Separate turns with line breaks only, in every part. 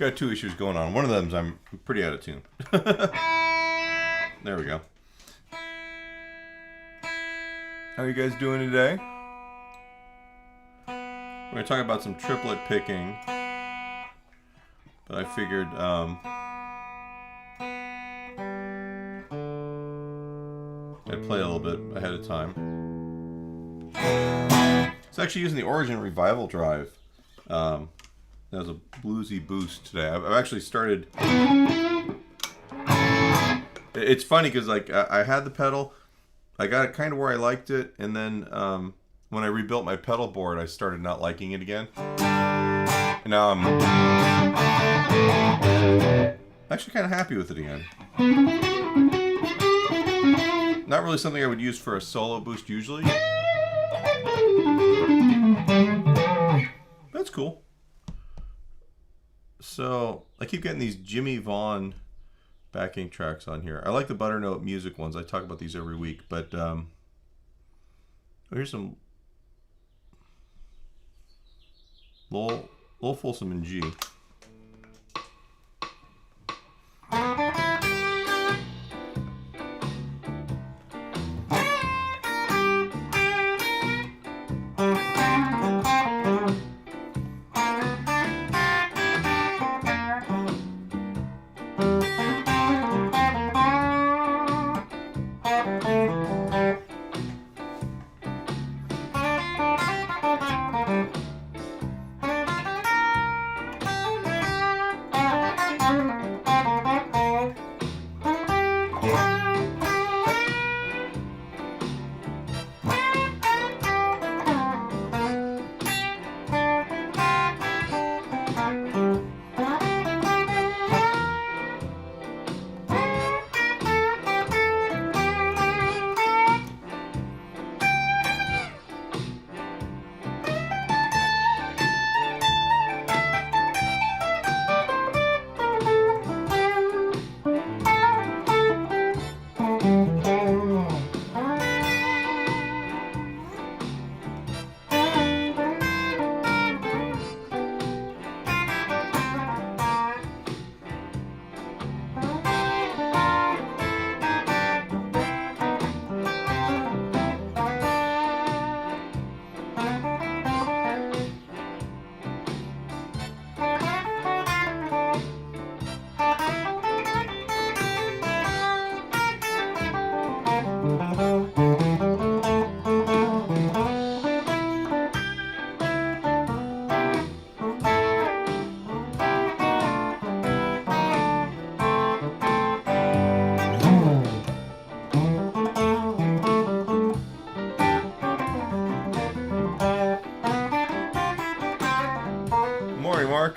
got two issues going on. One of them is I'm pretty out of tune. There we go. How are you guys doing today? We're going to talk about some triplet picking. But I figured I'd play a little bit ahead of time. It's actually using the Origin Revival Drive. That was a bluesy boost today. I've actually started... It's funny because like I had the pedal, I got it kind of where I liked it, and then when I rebuilt my pedal board, I started not liking it again. And now I'm actually kind of happy with it again. Not really something I would use for a solo boost usually. That's cool. So I keep getting these Jimmy Vaughn backing tracks on here. I like the Butternote music ones. I talk about these every week, but here's some Lowell Folsom in G. Mark.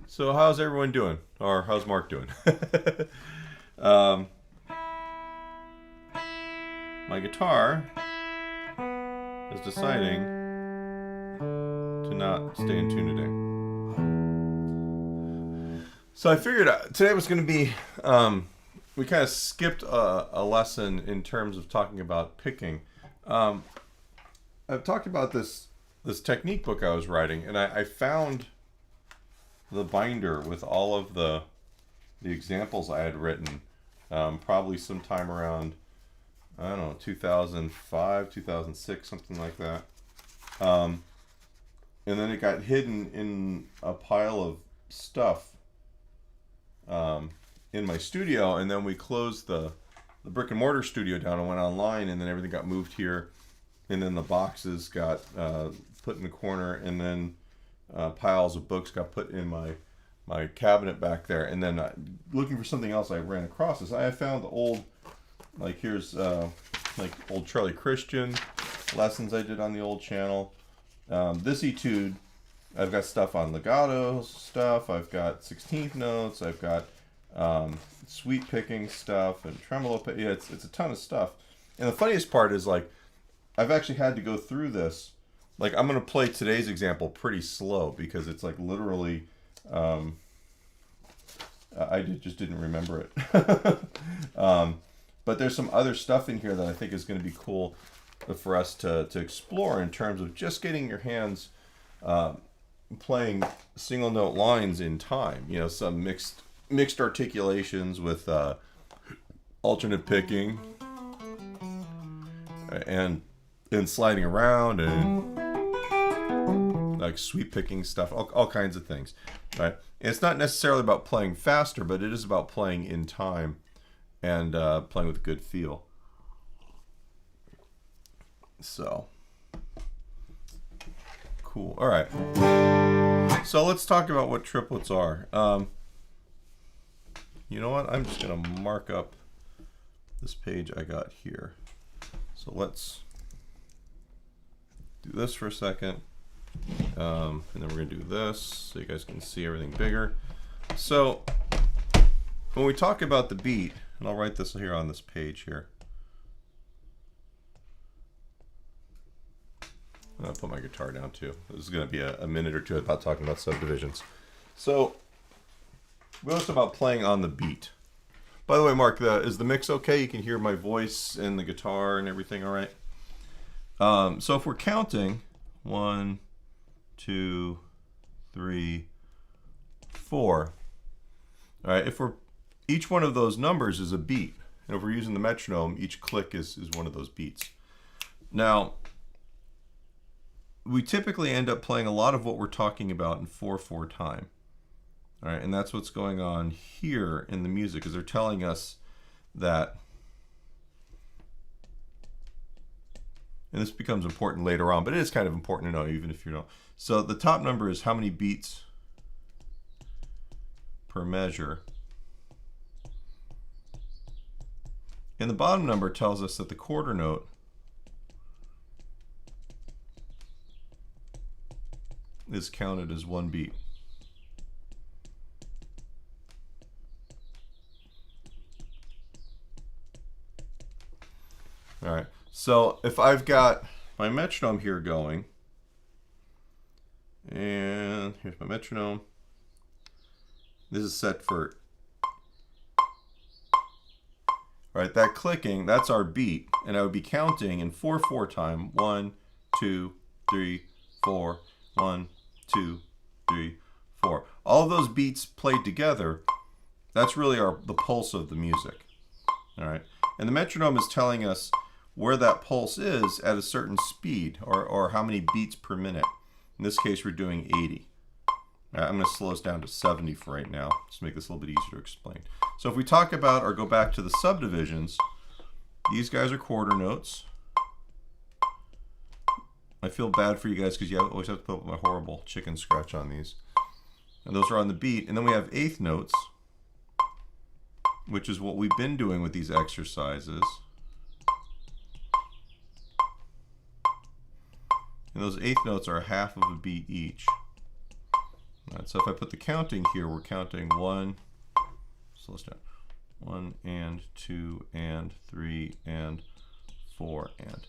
So how's everyone doing? Or how's Mark doing? My guitar is deciding to not stay in tune today. So I figured today was going to be, we kind of skipped a lesson in terms of talking about picking. I've talked about this technique book I was writing, and I found the binder with all of the examples I had written, probably sometime around, I don't know, 2005, 2006, something like that. And then it got hidden in a pile of stuff in my studio, and then we closed the brick and mortar studio down and went online, and then everything got moved here, and then the boxes got put in the corner, and then piles of books got put in my cabinet back there, and then looking for something else, I ran across this. I found the old, like here's like old Charlie Christian lessons I did on the old channel. This etude, I've got stuff on legato stuff. I've got 16th notes. I've got sweep picking stuff and tremolo. Yeah, it's a ton of stuff. And the funniest part is, like, I've actually had to go through this. Like, I'm going to play today's example pretty slow because it's like literally, I just didn't remember it. But there's some other stuff in here that I think is going to be cool for us to explore in terms of just getting your hands playing single note lines in time. You know, some mixed articulations with alternate picking and sliding around and like sweep picking stuff, all kinds of things, right? And it's not necessarily about playing faster, but it is about playing in time and playing with a good feel. So cool. All right. So let's talk about what triplets are. You know what? I'm just going to mark up this page I got here. So let's do this for a second. And then we're going to do this so you guys can see everything bigger. So when we talk about the beat, and I'll write this here on this page here. I'll put my guitar down too. This is going to be a minute or two about talking about subdivisions. So we also about playing on the beat. By the way, Mark, is the mix okay? You can hear my voice and the guitar and everything all right? So if we're counting 1, 2, 3, 4. All right, each one of those numbers is a beat. And if we're using the metronome, each click is one of those beats. Now, we typically end up playing a lot of what we're talking about in 4/4 time. All right, and that's what's going on here in the music, is they're telling us that, and this becomes important later on, but it is kind of important to know even if you don't. So the top number is how many beats per measure. And the bottom number tells us that the quarter note is counted as 1 beat. All right, so if I've got my metronome here going, and here's my metronome. This is set for, all right, that clicking, that's our beat, and I would be counting in 4/4 time. 1, 2, 3, 4, 1, 2, 3, 4. All of those beats played together, that's really the pulse of the music. All right, and the metronome is telling us where that pulse is at a certain speed, or how many beats per minute. In this case, we're doing 80. All right, I'm going to slow this down to 70 for right now, just to make this a little bit easier to explain. So if we talk about, or go back to the subdivisions, these guys are quarter notes. I feel bad for you guys because you always have to put up my horrible chicken scratch on these. And those are on the beat. And then we have eighth notes, which is what we've been doing with these exercises. And those eighth notes are half of a beat each. All right, so if I put the counting here, we're counting 1, so let's down, 1 and 2 and 3 and 4 and.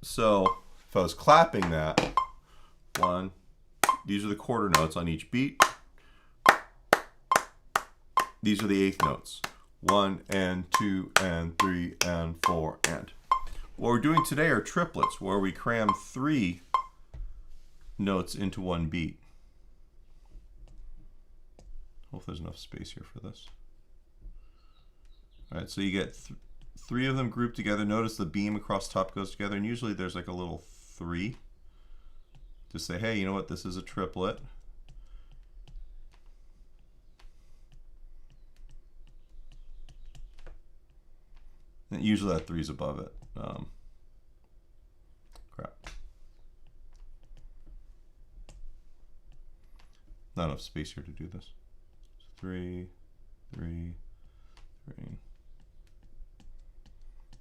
So if I was clapping that, 1, these are the quarter notes on each beat. These are the eighth notes. 1 and 2 and 3 and 4 and. What we're doing today are triplets, where we cram 3 notes into 1 beat. Hope there's enough space here for this. All right, so you get 3 of them grouped together. Notice the beam across the top goes together, and usually there's like a little 3 to say, hey, you know what, this is a triplet. And usually that 3 is above it. Crap. not enough space here to do this. 3, 3, 3.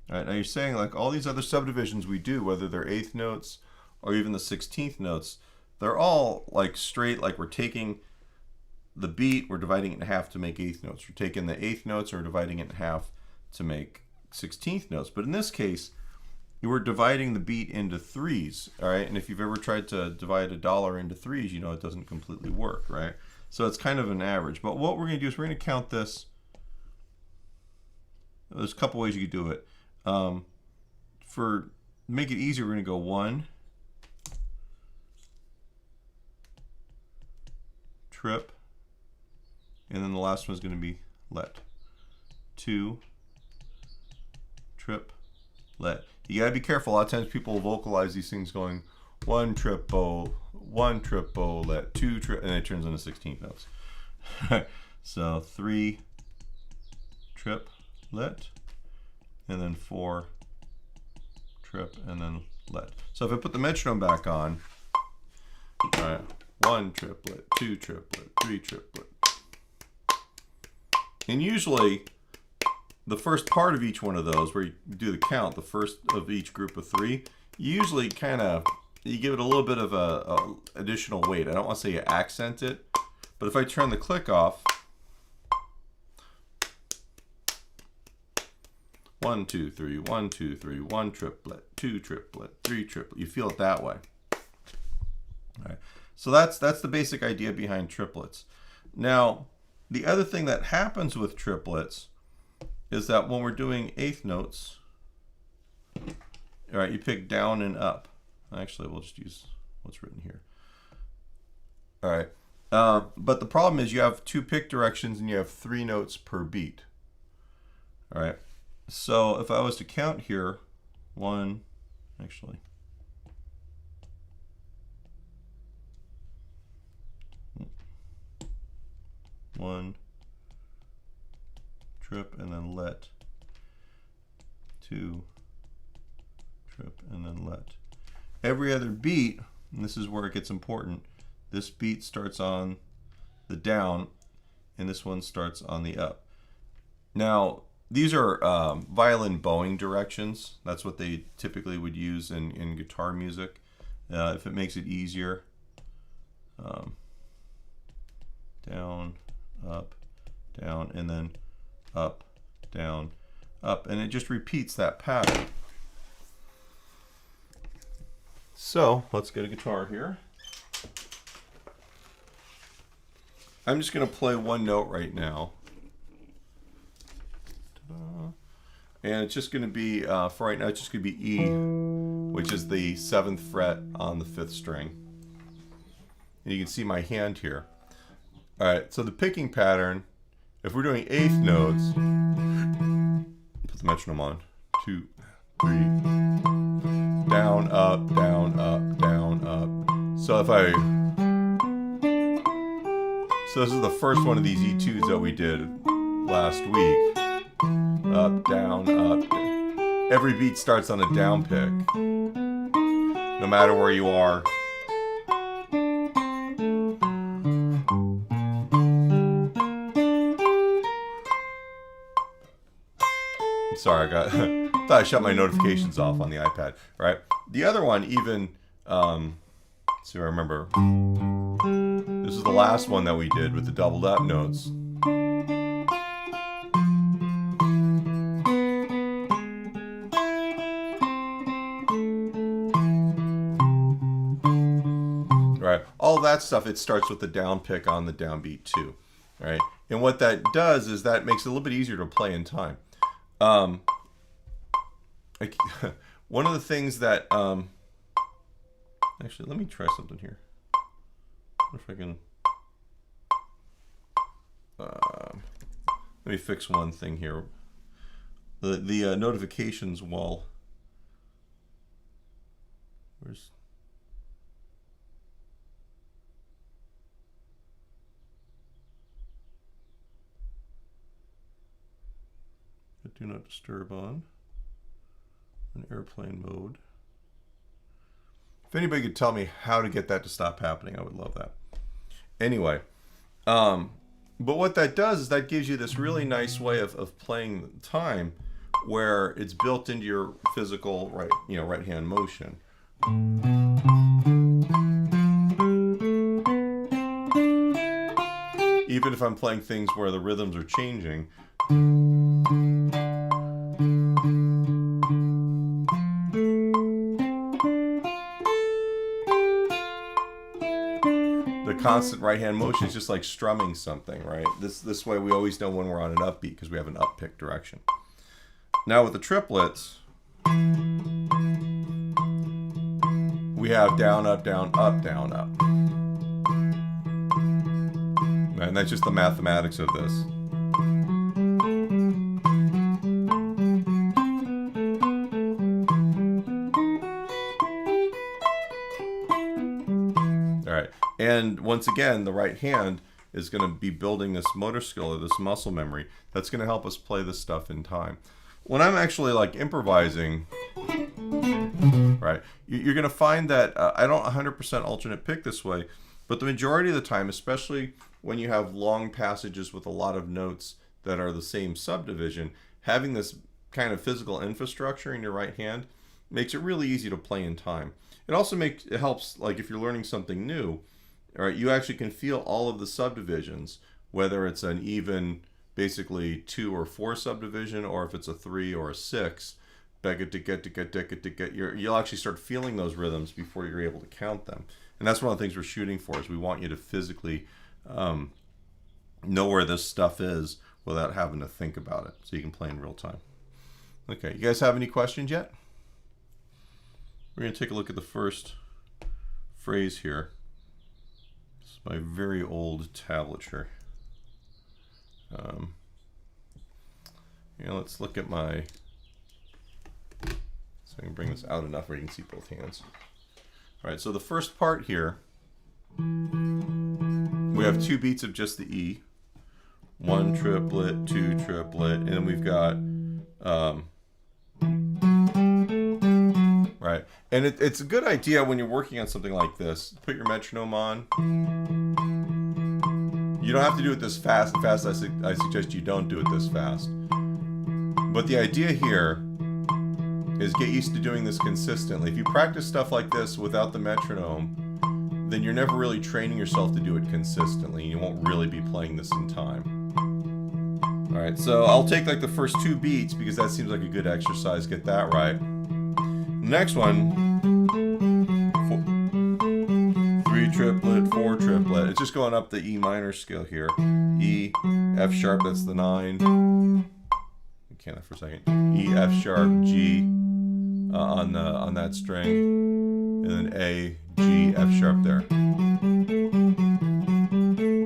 All right, now you're saying like all these other subdivisions we do, whether they're eighth notes or even the 16th notes, they're all like straight, like we're taking the beat, we're dividing it in half to make eighth notes. We're taking the eighth notes and we're dividing it in half to make 16th notes. But in this case, you were dividing the beat into threes, all right? And if you've ever tried to divide a dollar into threes, you know it doesn't completely work, right? So it's kind of an average. But what we're gonna do is we're gonna count this. There's a couple ways you could do it. For make it easier, we're gonna go 1 trip, and then the last one is gonna be let. 2 trip, let. You gotta be careful. A lot of times people will vocalize these things going 1 triplet, 1 triplet, 2 trip, and it turns into 16th notes. So 3 triplet, and then 4 trip, and then let. So if I put the metronome back on, all right, 1 triplet, 2 triplet, 3 triplet. And usually the first part of each one of those, where you do the count, the first of each group of 3, you usually kind of, you give it a little bit of a additional weight. I don't want to say you accent it, but if I turn the click off, 1, 2, 3, 1, 2, 3, 1 triplet, 2 triplet, 3 triplet. You feel it that way. All right. So that's the basic idea behind triplets. Now, the other thing that happens with triplets is that when we're doing eighth notes, all right, you pick down and up. Actually, we'll just use what's written here. All right. But the problem is you have 2 pick directions and you have 3 notes per beat. All right. So if I was to count here, 1, actually, 1 trip and then let, 2 trip and then let. Every other beat, and this is where it gets important, this beat starts on the down and this one starts on the up. Now, these are violin bowing directions. That's what they typically would use in guitar music. If it makes it easier. Down, up, down, and then up, down, up. And it just repeats that pattern. So let's get a guitar here. I'm just going to play one note right now. And it's just going to be, for right now, it's just going to be E, which is the 7th fret on the 5th string. And you can see my hand here. All right, so the picking pattern, if we're doing eighth notes, put the metronome on. 2, 3, down, up, down, up, down, up. So if I, so this is the first one of these etudes that we did last week. Up, down, up. Every beat starts on a down pick, no matter where you are. Sorry, I got thought I shut my notifications off on the iPad. Right. The other one, even so I remember. This is the last one that we did with the doubled up notes. Right. All that stuff, it starts with the down pick on the downbeat too. Right. And what that does is that makes it a little bit easier to play in time. One of the things that actually, let me try something here. What if I can let me fix one thing here. The notifications wall. Where's do not disturb on airplane mode. If anybody could tell me how to get that to stop happening, I would love that. Anyway, but what that does is that gives you this really nice way of playing time, where it's built into your physical right hand motion. Even if I'm playing things where the rhythms are changing. The constant right hand motion is just like strumming something, right? This way we always know when we're on an upbeat because we have an up pick direction. Now with the triplets, we have down, up, down, up, down, up. And that's just the mathematics of this. All right. And once again, the right hand is going to be building this motor skill or this muscle memory that's going to help us play this stuff in time. When I'm actually like improvising, right, you're going to find that I don't 100% alternate pick this way, but the majority of the time, especially when you have long passages with a lot of notes that are the same subdivision, having this kind of physical infrastructure in your right hand makes it really easy to play in time. It also helps, like if you're learning something new, all right, you actually can feel all of the subdivisions, whether it's an even basically 2 or 4 subdivision, or if it's a 3 or a 6. You'll actually start feeling those rhythms before you're able to count them. And that's one of the things we're shooting for, is we want you to physically know where this stuff is without having to think about it, so you can play in real time. Okay, you guys have any questions yet? We're going to take a look at the first phrase here. This is my very old tablature. Let's look at my, so I can bring this out enough where you can see both hands. All right, so the first part here, we have 2 beats of just the E, 1 triplet, 2 triplet, and then we've got, right, and it's a good idea when you're working on something like this, put your metronome on. You don't have to do it this fast. In fact, I suggest you don't do it this fast. But the idea here is get used to doing this consistently. If you practice stuff like this without the metronome, then you're never really training yourself to do it consistently, and you won't really be playing this in time. All right, so I'll take like the first 2 beats because that seems like a good exercise. Get that right. Next one, 3 triplet, 4 triplet. It's just going up the E minor scale here. E, F sharp, that's the 9. Can I for a second? E, F sharp, G on that string, and then A, G, F sharp there.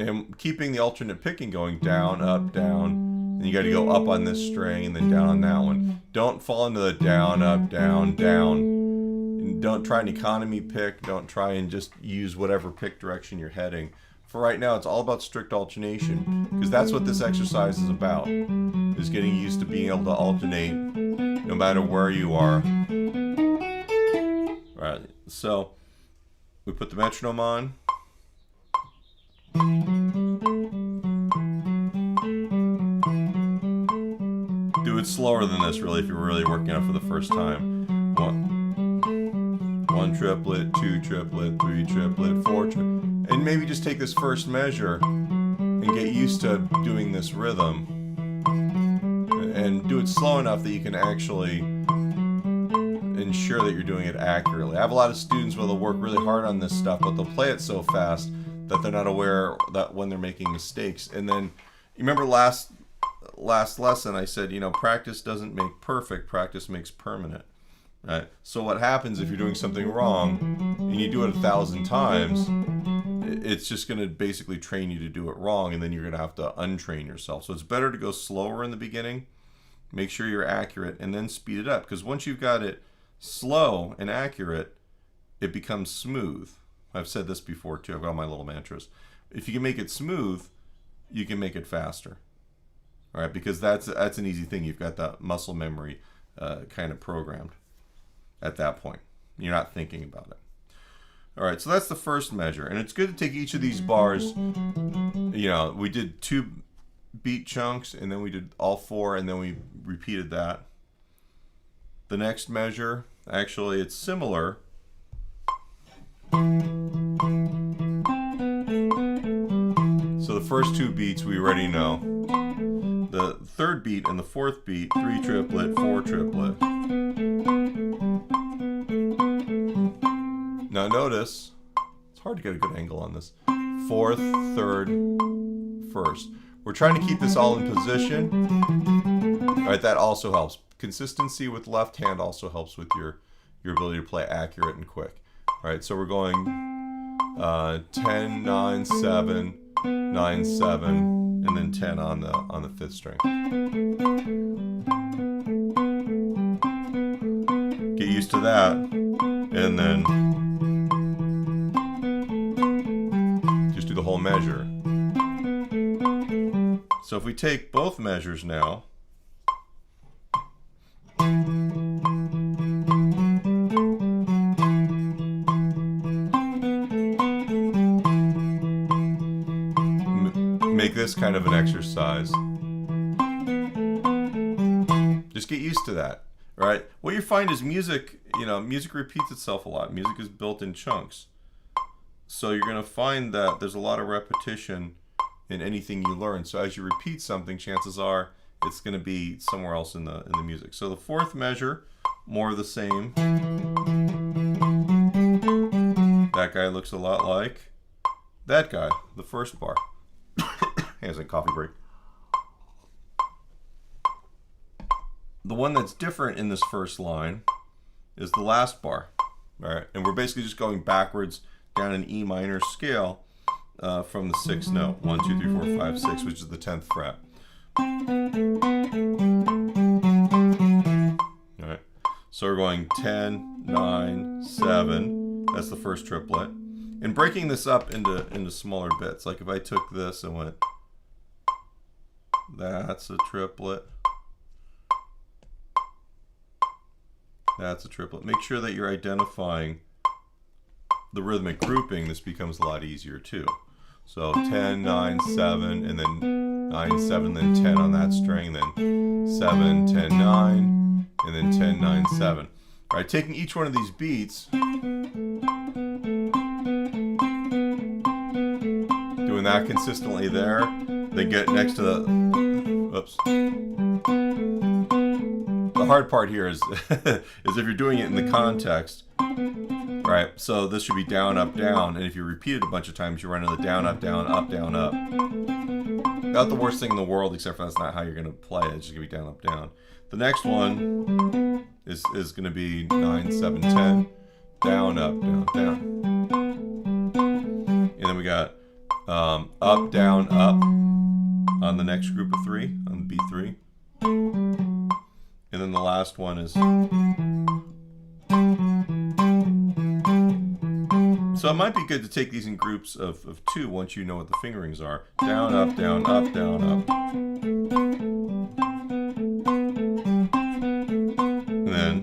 And keeping the alternate picking going, down, up, down, and you got to go up on this string and then down on that one. Don't fall into the down, up, down, down. And don't try an economy pick. Don't try and just use whatever pick direction you're heading. For right now, it's all about strict alternation, because that's what this exercise is about, is getting used to being able to alternate no matter where you are. All right, so we put the metronome on. Do it slower than this, really, if you're really working on it for the first time. 1 triplet, 2 triplet, 3 triplet, 4 triplet. And maybe just take this first measure and get used to doing this rhythm. And do it slow enough that you can actually ensure that you're doing it accurately. I have a lot of students where they'll work really hard on this stuff, but they'll play it so fast that they're not aware that when they're making mistakes. And then, you remember last lesson I said, practice doesn't make perfect, practice makes permanent. Right? So what happens if you're doing something wrong and you do it 1,000 times, it's just going to basically train you to do it wrong, and then you're going to have to untrain yourself. So it's better to go slower in the beginning, make sure you're accurate, and then speed it up. Because once you've got it slow and accurate, it becomes smooth. I've said this before too. I've got all my little mantras. If you can make it smooth, you can make it faster. All right, because that's an easy thing. You've got that muscle memory kind of programmed at that point. You're not thinking about it. All right, so that's the first measure, and it's good to take each of these bars. You know, we did 2 beat chunks, and then we did all 4, and then we repeated that. The next measure, actually, it's similar. So the first 2 beats we already know. The third beat and the fourth beat, 3 triplet, 4 triplet. Now notice, it's hard to get a good angle on this. 4th, 3rd, 1st. We're trying to keep this all in position. All right, that also helps. Consistency with left hand also helps with your ability to play accurate and quick. All right, so we're going 10, 9, 7, 9, 7, and then 10 on the 5th string. Get used to that, and then just do the whole measure. So if we take both measures now, make this kind of an exercise. Just get used to that, right? What you find is music, you know, music repeats itself a lot. Music is built in chunks. So you're going to find that there's a lot of repetition in anything you learn. So as you repeat something, chances are it's going to be somewhere else in the music. So the 4th measure, more of the same. That guy looks a lot like that guy, the first bar. Here's a coffee break. The one that's different in this first line is the last bar. All right, and we're basically just going backwards down an E minor scale from the 6th note. 1, 2, 3, 4, 5, 6, which is the 10th fret. All right, so we're going 10, 9, 7. That's the first triplet. And breaking this up into smaller bits. Like if I took this and went, that's a triplet. That's a triplet. Make sure that you're identifying the rhythmic grouping. This becomes a lot easier too. So 10, 9, 7, and then 9, 7, then 10 on that string, then 7, 10, 9, and then 10, 9, 7. All right, taking each one of these beats, doing that consistently there, then get next to the, oops. The hard part here is, is if you're doing it in the context, right? So this should be down, up, down, and if you repeat it a bunch of times, you run into the down, up, down, up, down, up. Not the worst thing in the world, except for that's not how you're going to play it. It's just going to be down, up, down. The next one is going to be 9, 7, 10, down, up, down, down. And then we got up, down, up on the next group of 3, on the B3. And then the last one is... So it might be good to take these in groups of 2 once you know what the fingerings are. Down, up, down, up, down, up. And then...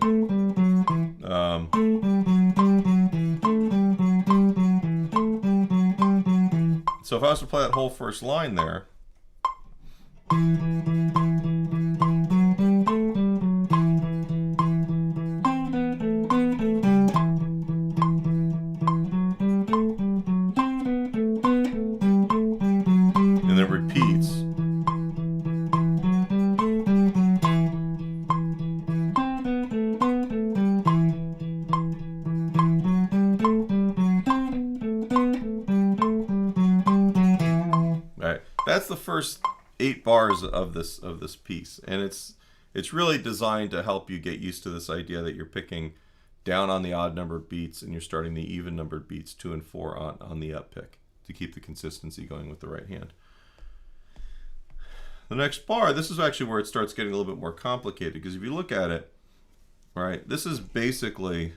so if I was to play that whole first line there... That's the first 8 bars of this piece, and it's really designed to help you get used to this idea that you're picking down on the odd numbered beats and you're starting the even numbered beats 2 and 4 on the up pick to keep the consistency going with the right hand. The next bar, this is actually where it starts getting a little bit more complicated, because if you look at it, right, this is basically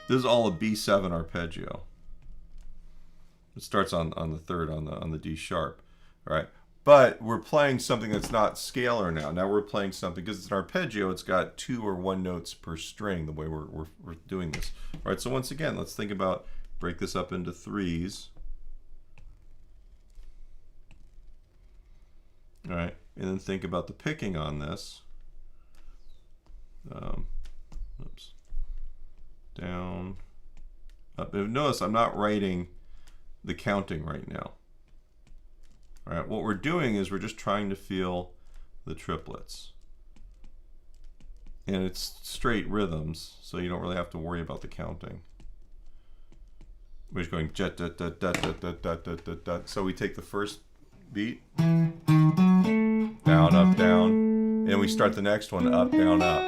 this is all a B7 arpeggio. It starts on the 3rd on the D sharp. All right. But we're playing something that's not scalar now. Now we're playing something, because it's an arpeggio, it's got 2 or 1 notes per string, the way we're doing this. All right, so once again, let's think about, break this up into threes. All right, and then think about the picking on this. Oops. Down, up. Notice I'm not writing the counting right now. All right, what we're doing is we're just trying to feel the triplets. And it's straight rhythms, so you don't really have to worry about the counting. We're just going jet, dut, dut, dut, dut, dut, dut, dut, dut, dut. So we take the first beat, down, up, down, and we start the next one, up, down, up.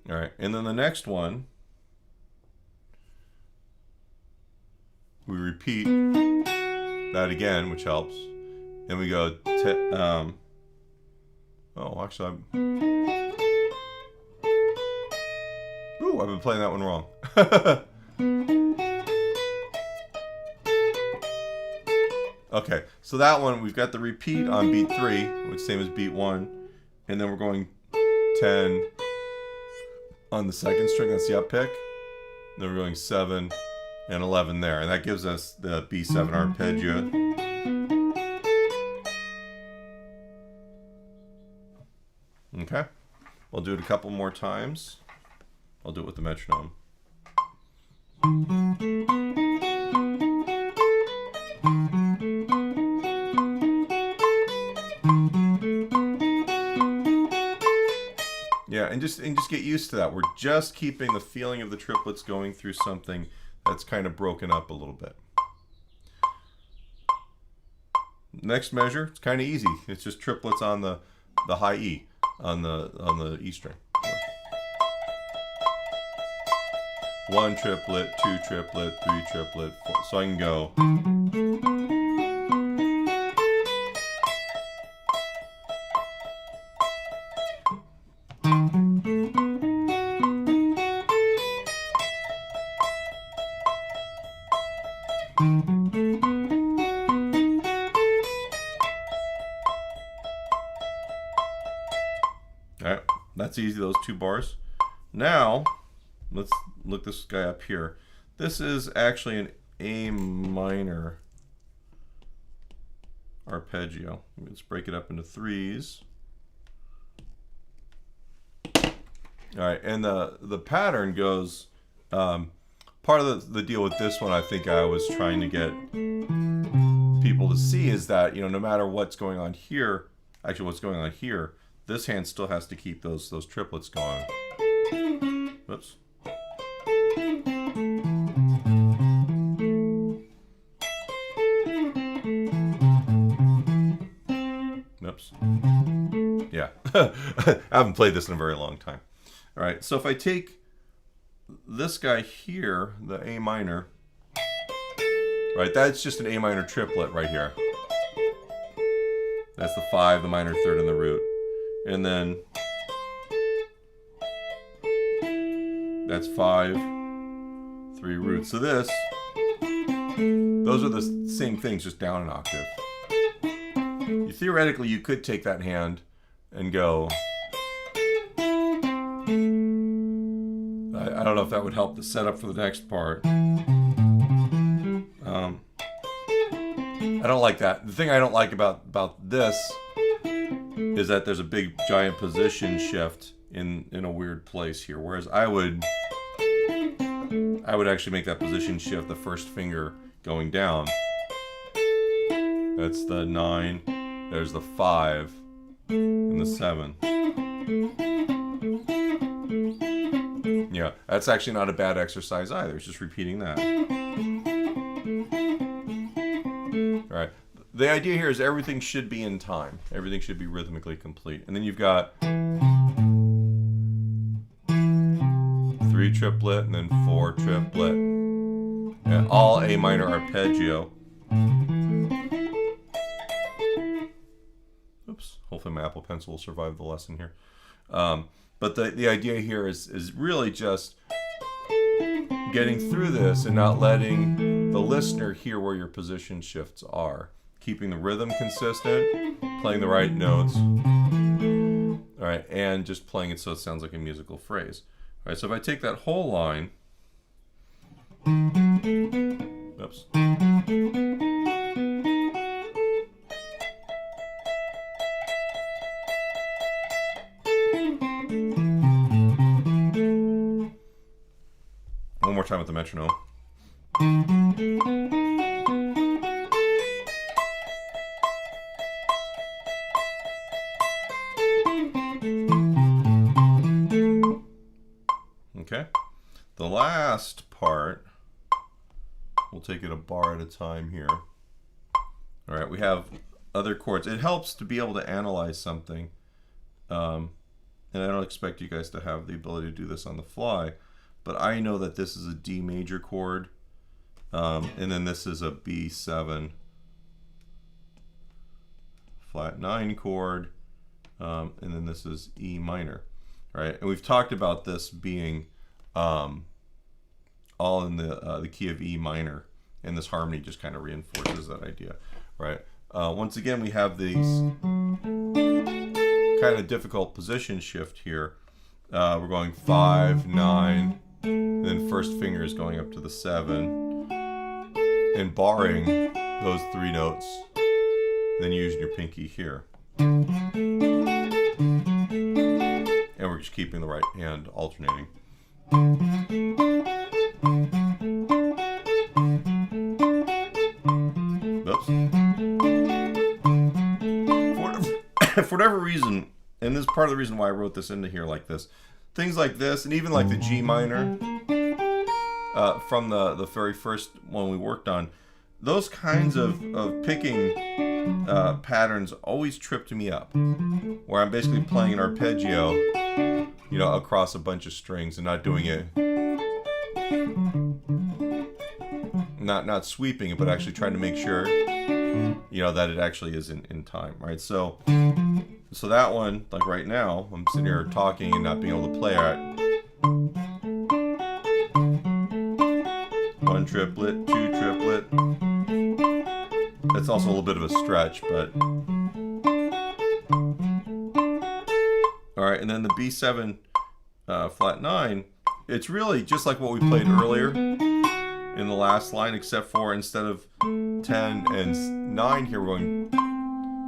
All right, and then the next one, we repeat that again, which helps, and we go, oh, actually, ooh, I've been playing that one wrong. Okay, so that one, we've got the repeat on beat 3, which is same as beat 1, and then we're going 10 on the second string, that's the up pick. Then we're going 7 and 11 there, and that gives us the B7 arpeggio. Okay, we'll do it a couple more times. I'll do it with the metronome. Yeah, and just get used to that. We're just keeping the feeling of the triplets going through something that's kind of broken up a little bit. Next measure, it's kind of easy. It's just triplets on the high E, on the E string. 1 triplet, 2 triplet, 3 triplet, 4. So I can go. Alright, that's easy, those 2 bars. Now, let's look this guy up here. This is actually an A minor arpeggio. Let's break it up into threes. Alright, and the pattern goes, part of the deal with this one, I think I was trying to get people to see, is that, you know, no matter what's going on here, actually what's going on here, this hand still has to keep those triplets going. Whoops. Oops. Yeah. I haven't played this in a very long time. All right, so if I take this guy here, the A minor, right, that's just an A minor triplet right here. That's the 5, the minor third, and the root. And then that's 5, 3 roots. So this, those are the same things, just down an octave. Theoretically, you could take that hand and go. I don't know if that would help the setup for the next part. I don't like that. The thing I don't like about this is that there's a big giant position shift in a weird place here. Whereas I would actually make that position shift the first finger going down. That's the 9, there's the 5, and the 7. Yeah, that's actually not a bad exercise either. It's just repeating that. All right. The idea here is everything should be in time. Everything should be rhythmically complete. And then you've got 3 triplet and then 4 triplet. And all A minor arpeggio. Oops. Hopefully my Apple Pencil will survive the lesson here. But the idea here is really just getting through this and not letting the listener hear where your position shifts are. Keeping the rhythm consistent, playing the right notes, all right, and just playing it so it sounds like a musical phrase. All right, so if I take that whole line, oops. One more time with the metronome. Okay. The last part, we'll take it a bar at a time here. All right, we have other chords. It helps to be able to analyze something. And I don't expect you guys to have the ability to do this on the fly, but I know that this is a D major chord, and then this is a B7 flat 9 chord, and then this is E minor, right? And we've talked about this being all in the key of E minor, and this harmony just kind of reinforces that idea, right? Once again, we have these kind of difficult position shift here. We're going 5, 9, and then first finger is going up to the 7, and barring those 3 notes, then using your pinky here. And we're just keeping the right hand alternating. Oops. For whatever reason, and this is part of the reason why I wrote this into here like this, things like this, and even like the G minor from the very first one we worked on, those kinds of picking patterns always tripped me up, where I'm basically playing an arpeggio, you know, across a bunch of strings and not doing it, not sweeping it, but actually trying to make sure, you know, that it actually is in time, right? So that one, like right now, I'm sitting here talking and not being able to play it. 1 triplet, 2 triplet. That's also a little bit of a stretch, but all right. And then the B7 flat 9. It's really just like what we played earlier in the last line, except for instead of 10 and 9 here, we're going,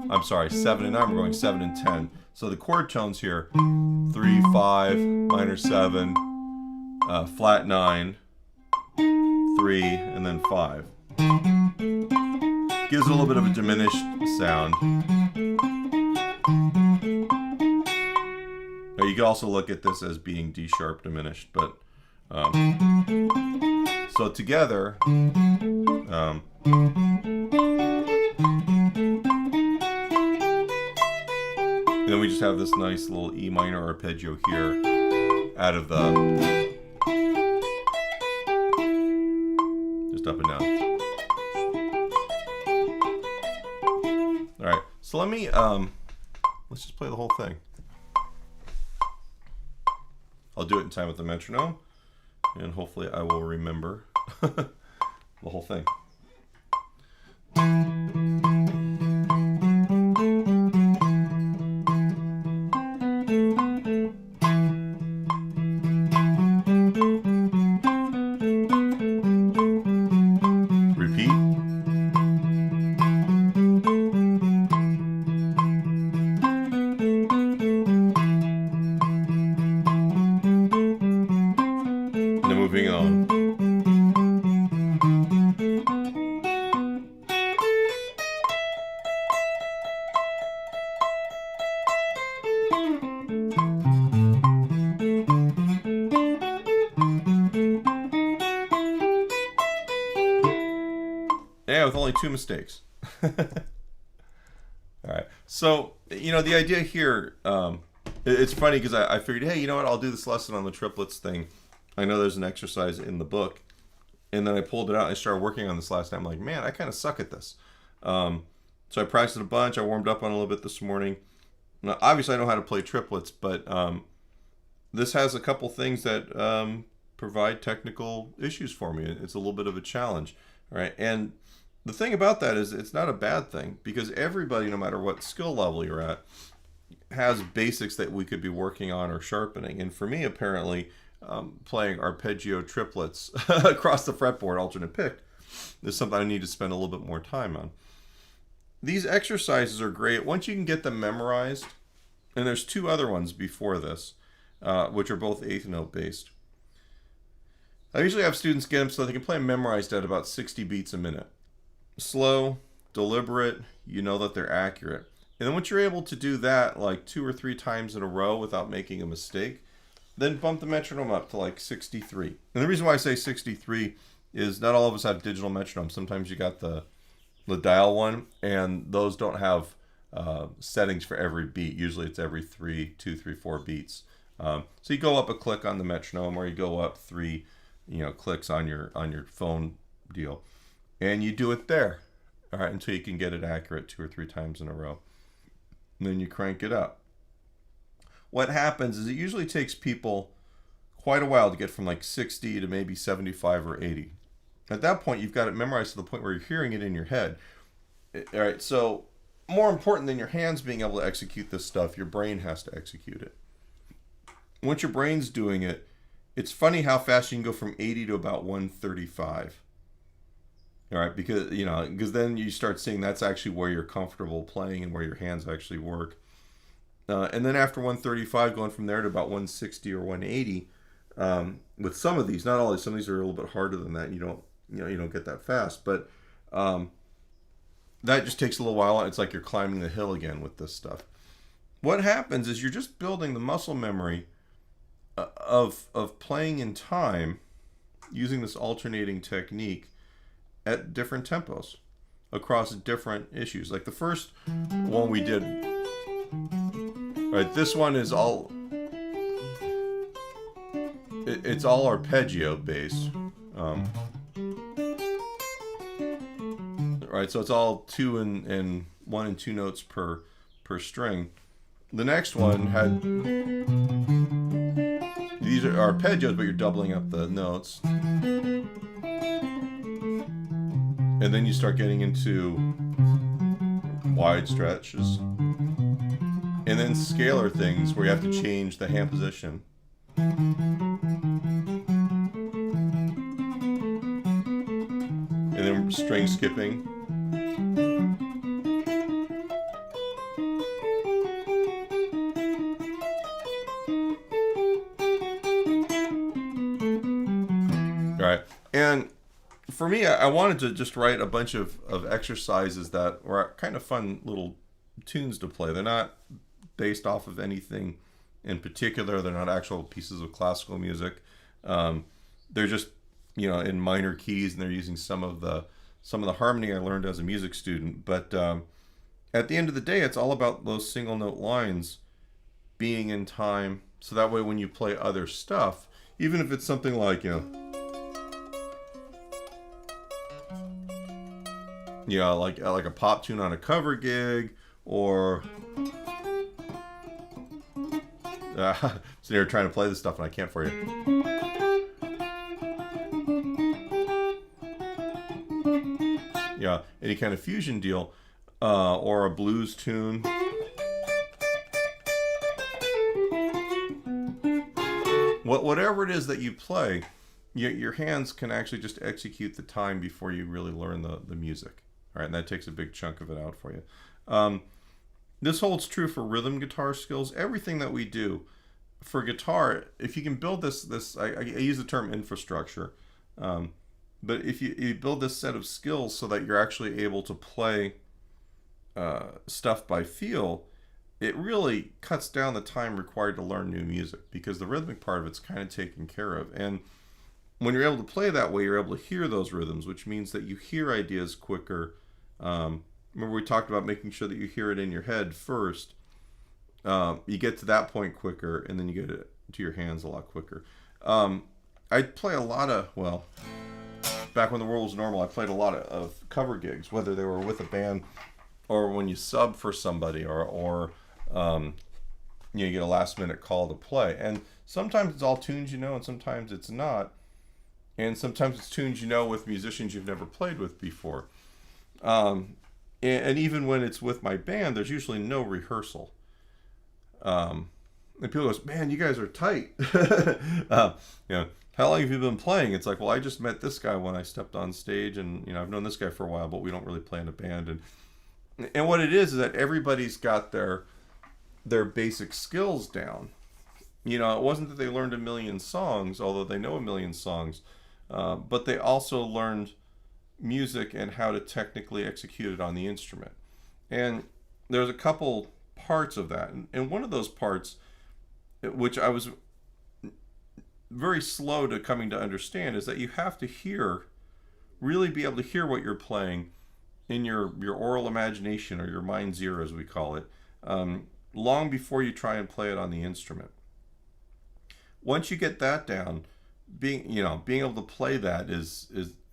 I'm sorry, 7 and 9, we're going 7 and 10. So the chord tones here, 3, 5, minor 7, flat 9, 3, and then 5. Gives it a little bit of a diminished sound. Now you can also look at this as being D sharp diminished, but so together, then we just have this nice little E minor arpeggio here out of the, just up and down. All right, so let me, let's just play the whole thing. I'll do it in time with the metronome, and hopefully I will remember the whole thing. Moving on. Yeah, with only 2 mistakes. All right. So, you know, the idea here, it's funny because I figured, hey, you know what, I'll do this lesson on the triplets thing. I know there's an exercise in the book, and then I pulled it out and I started working on this last night. I'm like, man, I kind of suck at this. So I practiced it a bunch. I warmed up on it a little bit this morning, Now, obviously, I know how to play triplets, but this has a couple things that provide technical issues for me. It's a little bit of a challenge, right? And the thing about that is it's not a bad thing, because everybody, no matter what skill level you're at, has basics that we could be working on or sharpening. And for me, apparently, playing arpeggio triplets across the fretboard, alternate pick, is something I need to spend a little bit more time on. These exercises are great once you can get them memorized. And there's two other ones before this, which are both eighth note based. I usually have students get them so they can play them memorized at about 60 beats a minute. Slow, deliberate, you know that they're accurate. And then once you're able to do that like 2 or 3 times in a row without making a mistake, then bump the metronome up to like 63. And the reason why I say 63 is not all of us have digital metronomes. Sometimes you got the dial one, and those don't have settings for every beat. Usually it's every 2, 3, 4 beats. So you go up a click on the metronome, or you go up 3, clicks on your phone deal, and you do it there, all right, until you can get it accurate 2 or 3 times in a row. And then you crank it up. What happens is it usually takes people quite a while to get from like 60 to maybe 75 or 80. At that point, you've got it memorized to the point where you're hearing it in your head. All right, so more important than your hands being able to execute this stuff, your brain has to execute it. Once your brain's doing it, it's funny how fast you can go from 80 to about 135. All right, because then you start seeing that's actually where you're comfortable playing and where your hands actually work. And then after 135, going from there to about 160 or 180, with some of these, not all these, some of these are a little bit harder than that. You don't get that fast, but that just takes a little while. It's like you're climbing the hill again with this stuff. What happens is you're just building the muscle memory of playing in time using this alternating technique at different tempos across different issues. Like the first one we did, right? This one is it's all arpeggio based. Right, so it's all 2 and 1 and 2 notes per string. The next one had, these are arpeggios, but you're doubling up the notes. And then you start getting into wide stretches. And then scalar things where you have to change the hand position. And then string skipping. Right. And for me, I wanted to just write a bunch of exercises that were kind of fun little tunes to play. They're not based off of anything in particular. They're not actual pieces of classical music. They're just, in minor keys, and they're using some of the harmony I learned as a music student. But at the end of the day, it's all about those single note lines being in time. So that way when you play other stuff, even if it's something like, like a pop tune on a cover gig, or so you're trying to play this stuff and I can't for you. Yeah, any kind of fusion deal, or a blues tune. Whatever it is that you play, your hands can actually just execute the time before you really learn the music. All right, and that takes a big chunk of it out for you. This holds true for rhythm guitar skills. Everything that we do for guitar, if you can build this I use the term infrastructure, but if you build this set of skills so that you're actually able to play stuff by feel, it really cuts down the time required to learn new music, because the rhythmic part of it's kind of taken care of. And when you're able to play that way, you're able to hear those rhythms, which means that you hear ideas quicker. Remember we talked about making sure that you hear it in your head first. You get to that point quicker, and then you get it to your hands a lot quicker. I play a lot of, back when the world was normal, I played a lot of cover gigs, whether they were with a band or when you sub for somebody, or You get a last minute call to play, and sometimes it's all tunes you know, and sometimes it's not, and sometimes it's tunes you know with musicians you've never played with before. And even when it's with my band, there's usually no rehearsal. And people go, "Man, you guys are tight." How long have you been playing? It's like, well, I just met this guy when I stepped on stage, and I've known this guy for a while, but we don't really play in a band. And what it is that everybody's got their basic skills down. It wasn't that they learned a million songs, although they know a million songs, but they also learned music and how to technically execute it on the instrument. And there's a couple parts of that. And one of those parts, which I was very slow to coming to understand, is that you have to really be able to hear what you're playing in your oral imagination, or your mind's ear, as we call it, long before you try and play it on the instrument. Once you get that down, being able to play that is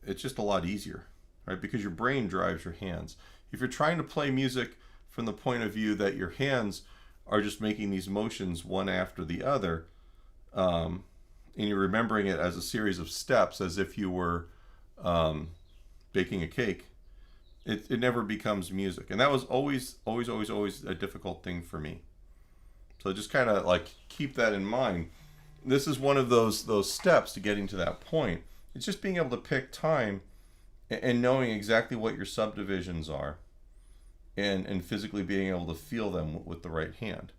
it's just a lot easier, right? Because your brain drives your hands. If you're trying to play music from the point of view that your hands are just making these motions one after the other, and you're remembering it as a series of steps, as if you were baking a cake, it never becomes music. And that was always a difficult thing for me. So just kind of like keep that in mind. This is one of those steps to getting to that point. It's just being able to pick time and knowing exactly what your subdivisions are, and physically being able to feel them with the right hand.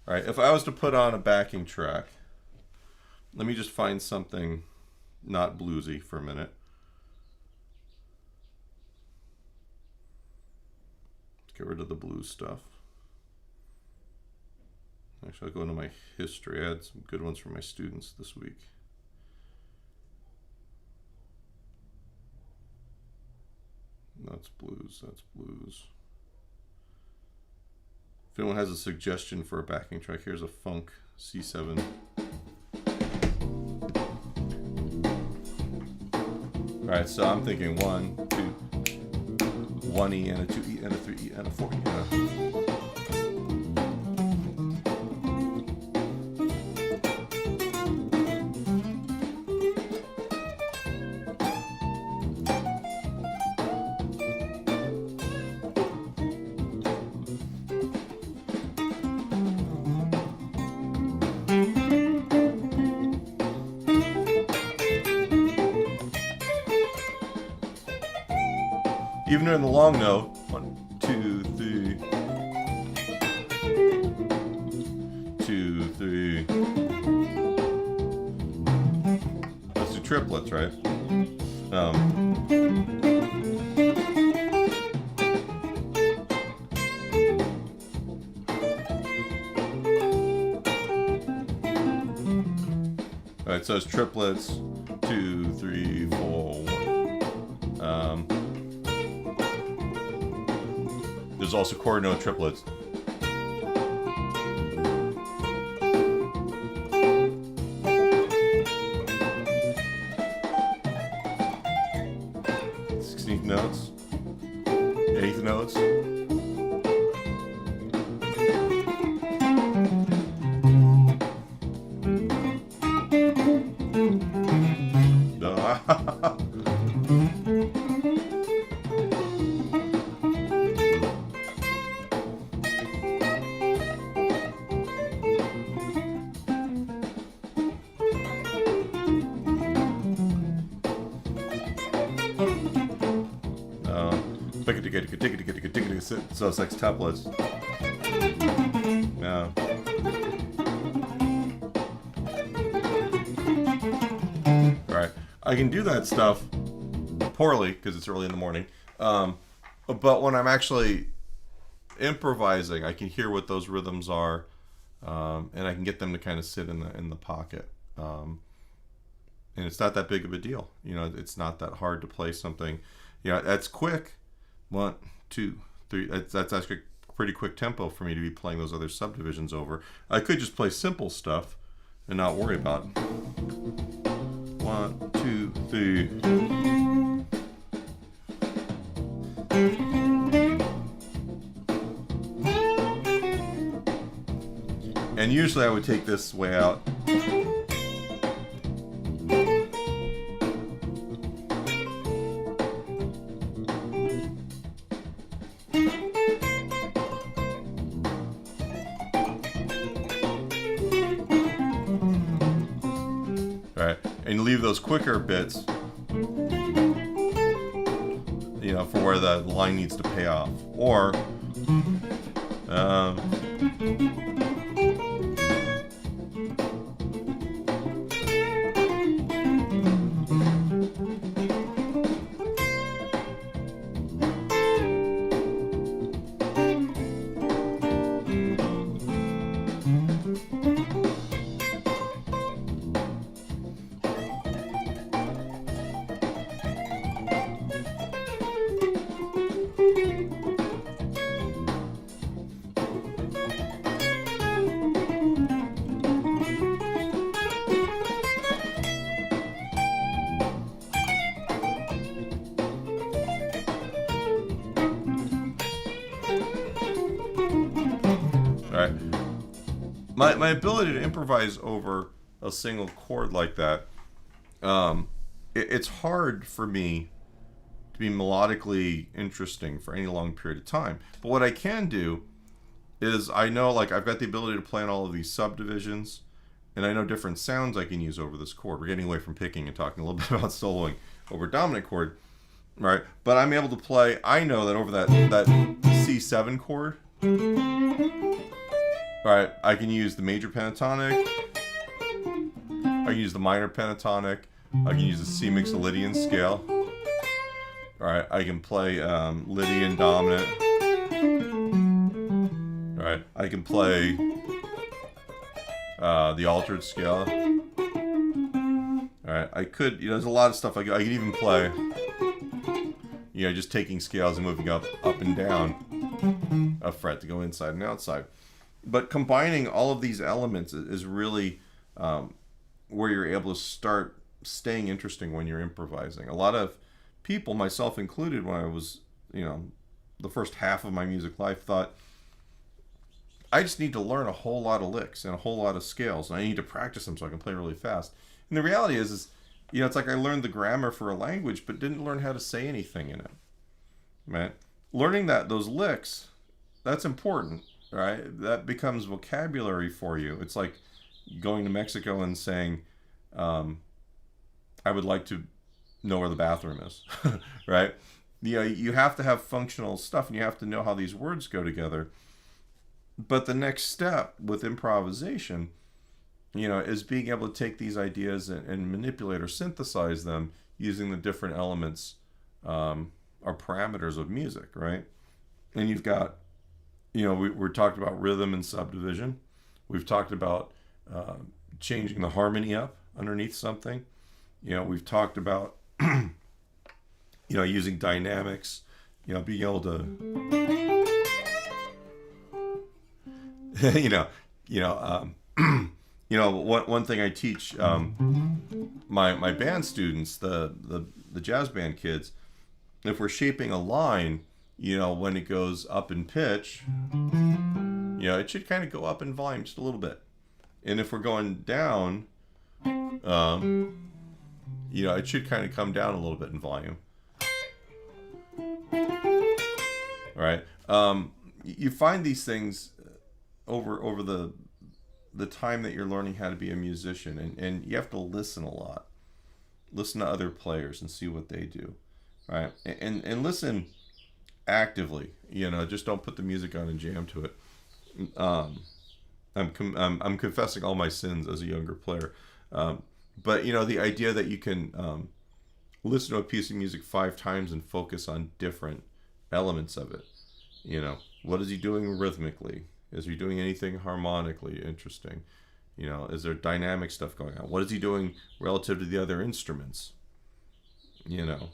All right, if I was to put on a backing track, let me just find something not bluesy for a minute. Get rid of the blues stuff. Actually, I'll go into my history. I had some good ones from my students this week. That's blues. That's blues. If anyone has a suggestion for a backing track, here's a funk C7. All right, so I'm thinking 1, 2, 1 E and a 2 E and a 3 E and a 4 E and a... Even in the long note, 1, 2, 3, 2, 3. Let's do triplets, right? All right, so it's triplets, 2, 3, 4, 1. There's also chord note triplets. Sixteenth notes, eighth notes. So it's like tuplets. No. Right. I can do that stuff poorly because it's early in the morning. But when I'm actually improvising, I can hear what those rhythms are, and I can get them to kind of sit in the pocket. And it's not that big of a deal. It's not that hard to play something. That's quick. 1, 2, 3. That's actually a pretty quick tempo for me to be playing those other subdivisions over. I could just play simple stuff and not worry about it. 1, 2, 3. And usually I would take this way out. Right, and leave those quicker bits, you know, for where the line needs to pay off. Or right. My ability to improvise over a single chord like that, it's hard for me to be melodically interesting for any long period of time. But what I can do is I know, like, I've got the ability to play on all of these subdivisions, and I know different sounds I can use over this chord. We're getting away from picking and talking a little bit about soloing over dominant chord, right? But I'm able to play, I know that over that C7 chord, right, I can use the major pentatonic, I can use the minor pentatonic, I can use the C mixolydian scale, alright, I can play Lydian dominant, alright, I can play the altered scale, alright, I could, you know, there's a lot of stuff I could even play, you know, just taking scales and moving up and down a fret to go inside and outside. But combining all of these elements is really where you're able to start staying interesting when you're improvising. A lot of people, myself included, when I was, you know, the first half of my music life, thought, I just need to learn a whole lot of licks and a whole lot of scales, and I need to practice them so I can play really fast. And the reality is, you know, it's like I learned the grammar for a language, but didn't learn how to say anything in it, right? Learning those licks, that's important. Right, that becomes vocabulary for you. It's like going to Mexico and saying, I would like to know where the bathroom is, right? You know, you have to have functional stuff, and you have to know how these words go together. But the next step with improvisation, you know, is being able to take these ideas and manipulate or synthesize them using the different elements or parameters of music, right? And you've got, you know, we're talking about rhythm and subdivision. We've talked about changing the harmony up underneath something. You know, we've talked about, you know, using dynamics, you know, being able to, you know, one thing I teach my band students, the jazz band kids, if we're shaping a line, you know, when it goes up in pitch, you know, it should kind of go up in volume just a little bit. And if we're going down, you know, it should kind of come down a little bit in volume. All right. You find these things over the time that you're learning how to be a musician, and you have to listen a lot. Listen to other players and see what they do. All right. And listen actively, you know, just don't put the music on and jam to it. I'm confessing all my sins as a younger player, but you know, the idea that you can listen to a piece of music 5 times and focus on different elements of it. You know, what is he doing rhythmically? Is he doing anything harmonically interesting? You know, is there dynamic stuff going on? What is he doing relative to the other instruments? You know,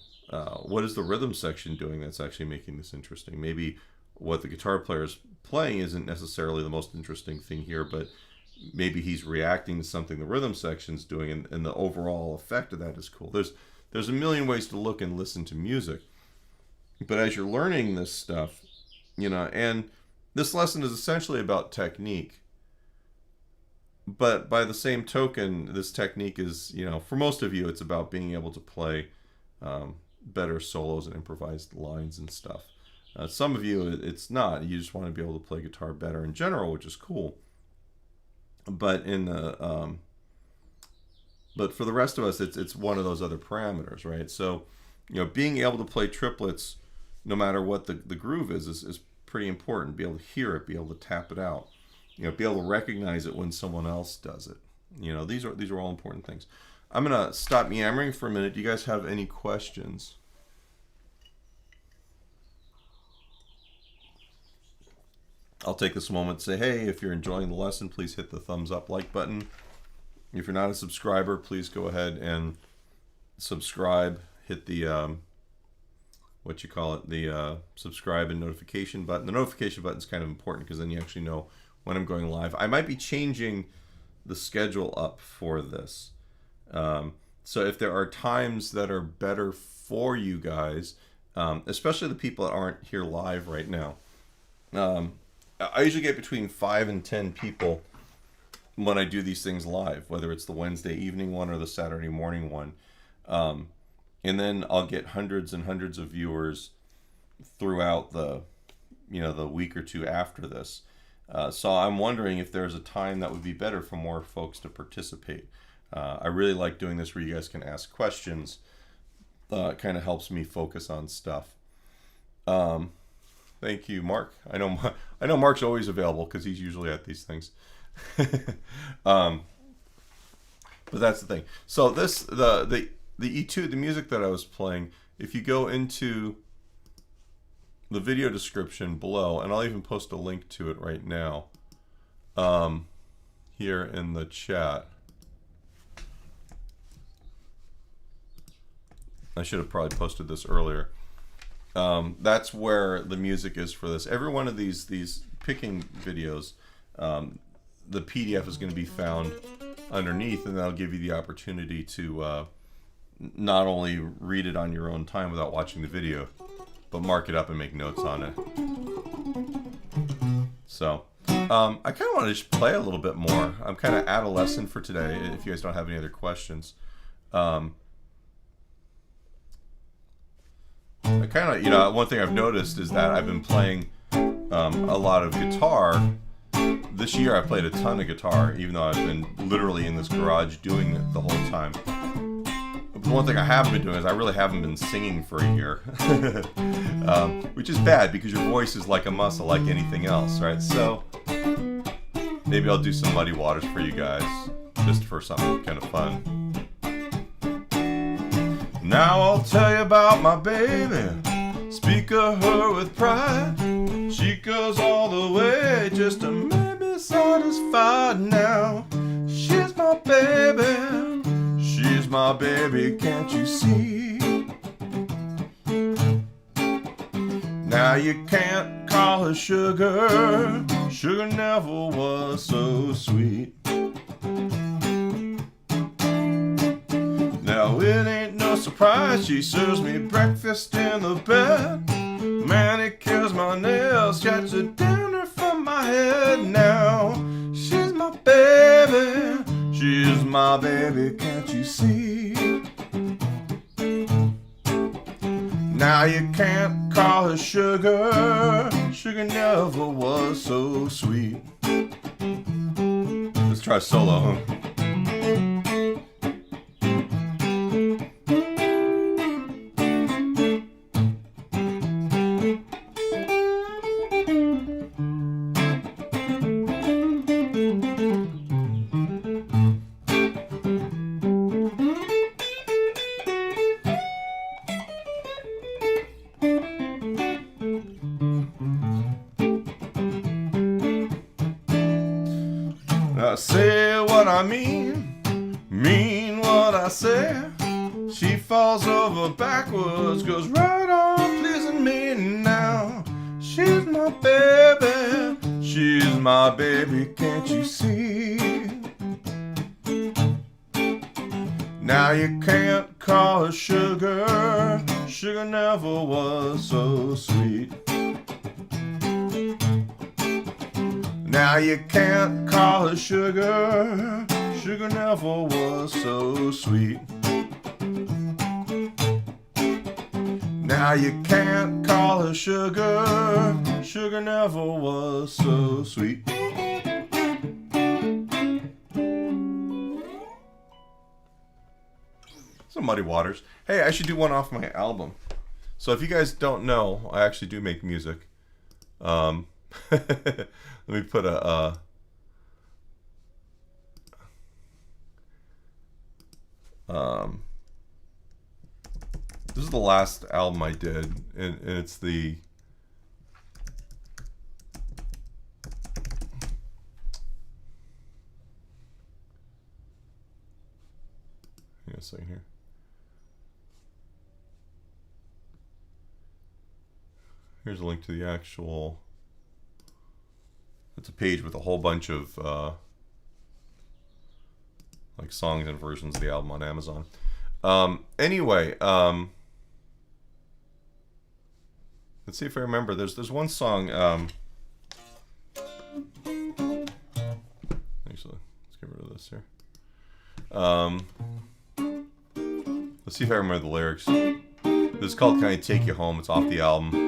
what is the rhythm section doing that's actually making this interesting? Maybe what the guitar player is playing isn't necessarily the most interesting thing here, but maybe he's reacting to something the rhythm section's doing, and the overall effect of that is cool. There's a million ways to look and listen to music. But as you're learning this stuff, you know, and this lesson is essentially about technique. but by the same token, this technique is, you know, for most of you, it's about being able to play better solos and improvised lines and stuff. Some of you, it's not. You just want to be able to play guitar better in general, which is cool. But in the but for the rest of us, it's one of those other parameters, right? So, you know, being able to play triplets, no matter what the groove is pretty important. Be able to hear it, be able to tap it out, you know, be able to recognize it when someone else does it. You know, these are all important things. I'm gonna stop yammering for a minute. Do you guys have any questions? I'll take this moment to say, hey, if you're enjoying the lesson, please hit the thumbs up like button. If you're not a subscriber, please go ahead and subscribe. Hit the the subscribe and notification button. The notification button is kind of important because then you actually know when I'm going live. I might be changing the schedule up for this. So if there are times that are better for you guys, especially the people that aren't here live right now, I usually get between 5 and 10 people when I do these things live, whether it's the Wednesday evening one or the Saturday morning one. And then I'll get hundreds and hundreds of viewers throughout the week or two after this. So I'm wondering if there's a time that would be better for more folks to participate. I really like doing this where you guys can ask questions. It kind of helps me focus on stuff. Thank you, Mark. I know Mark's always available because he's usually at these things. But that's the thing. So the etude, the music that I was playing, if you go into the video description below, and I'll even post a link to it right now, here in the chat. I should have probably posted this earlier. That's where the music is for this. Every one of these picking videos, the PDF is going to be found underneath, and that'll give you the opportunity to not only read it on your own time without watching the video, but mark it up and make notes on it. So I kind of want to just play a little bit more. I'm kind of at a lesson for today, if you guys don't have any other questions. I kind of, you know, one thing I've noticed is that I've been playing a lot of guitar. This year I played a ton of guitar, even though I've been literally in this garage doing it the whole time. But one thing I haven't been doing is I really haven't been singing for a year. Which is bad because your voice is like a muscle, like anything else, right? So maybe I'll do some Muddy Waters for you guys, just for something kind of fun. Now I'll tell you about my baby, speak of her with pride. She goes all the way just to make me satisfied now. She's my baby, can't you see? Now you can't call her sugar, sugar never was so sweet. Now it ain't no surprise she serves me breakfast in the bed, manicures my nails, gets a dinner from my head. Now she's my baby, can't you see? Now you can't call her sugar, sugar never was so sweet. Let's try solo, huh? I say what I mean what I say. She falls over backwards, goes right on pleasing me now. She's my baby, can't you see? Now you can't call her sugar, sugar never was so sweet. Now you can't call her sugar. Sugar never was so sweet. Now you can't call her sugar. Sugar never was so sweet. Some Muddy Waters. Hey, I should do one off my album. So if you guys don't know, I actually do make music. Let me put a this is the last album I did, and it's the hang on a second here. Here's a link to the actual. It's a page with a whole bunch of like songs and versions of the album on Amazon. Anyway, let's see if I remember. There's one song. Actually, let's get rid of this here. Let's see if I remember the lyrics. This is called "Can I Take You Home?" It's off the album.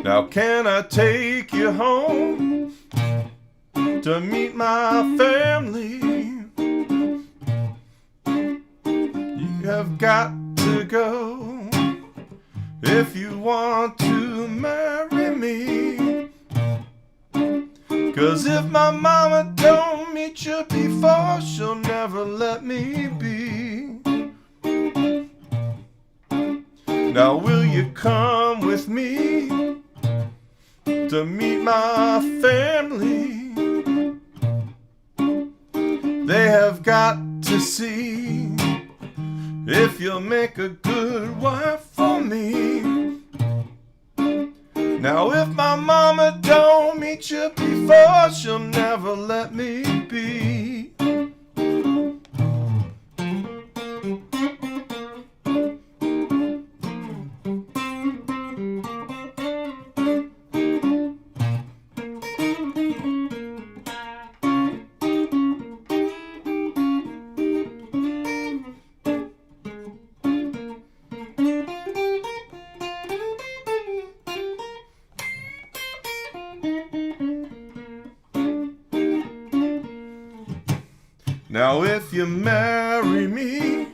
Now can I take you home to meet my family? You have got to go if you want to marry me. 'Cause if my mama don't meet you before, she'll never let me be. Now will you come with me to meet my family? They have got to see if you'll make a good wife for me. Now if my mama don't meet you before, she'll never let me be. Now if you marry me,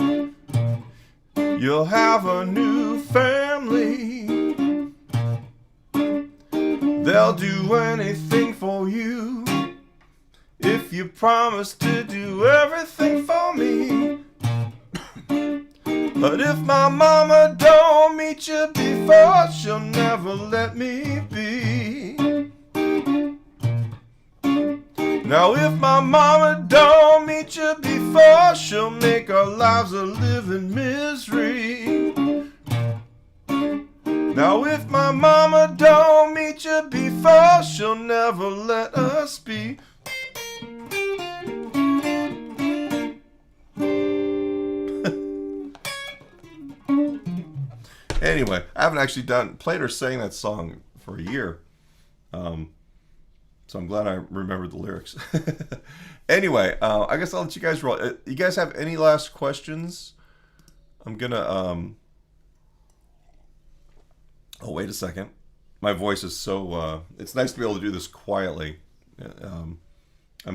you'll have a new family. They'll do anything for you if you promise to do everything for me. But if my mama don't meet you before, she'll never let me be. Now if my mama don't meet you before, she'll make our lives a living misery. Now if my mama don't meet you before, she'll never let us be. Anyway, I haven't actually played or sang that song for a year. So I'm glad I remembered the lyrics. Anyway, I guess I'll let you guys roll. You guys have any last questions? I'm gonna oh, wait a second. My voice is so it's nice to be able to do this quietly. I'm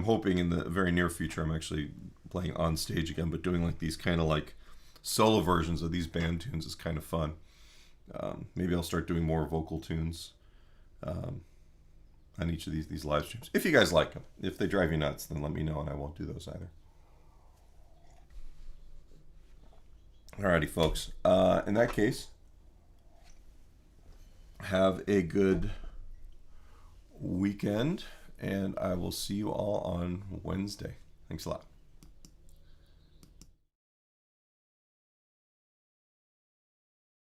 hoping in the very near future I'm actually playing on stage again, but doing like these kind of like solo versions of these band tunes is kind of fun. Maybe I'll start doing more vocal tunes on each of these live streams. If you guys like them. If they drive you nuts, then let me know and I won't do those either. Alrighty, folks. In that case, have a good weekend, and I will see you all on Wednesday. Thanks a lot.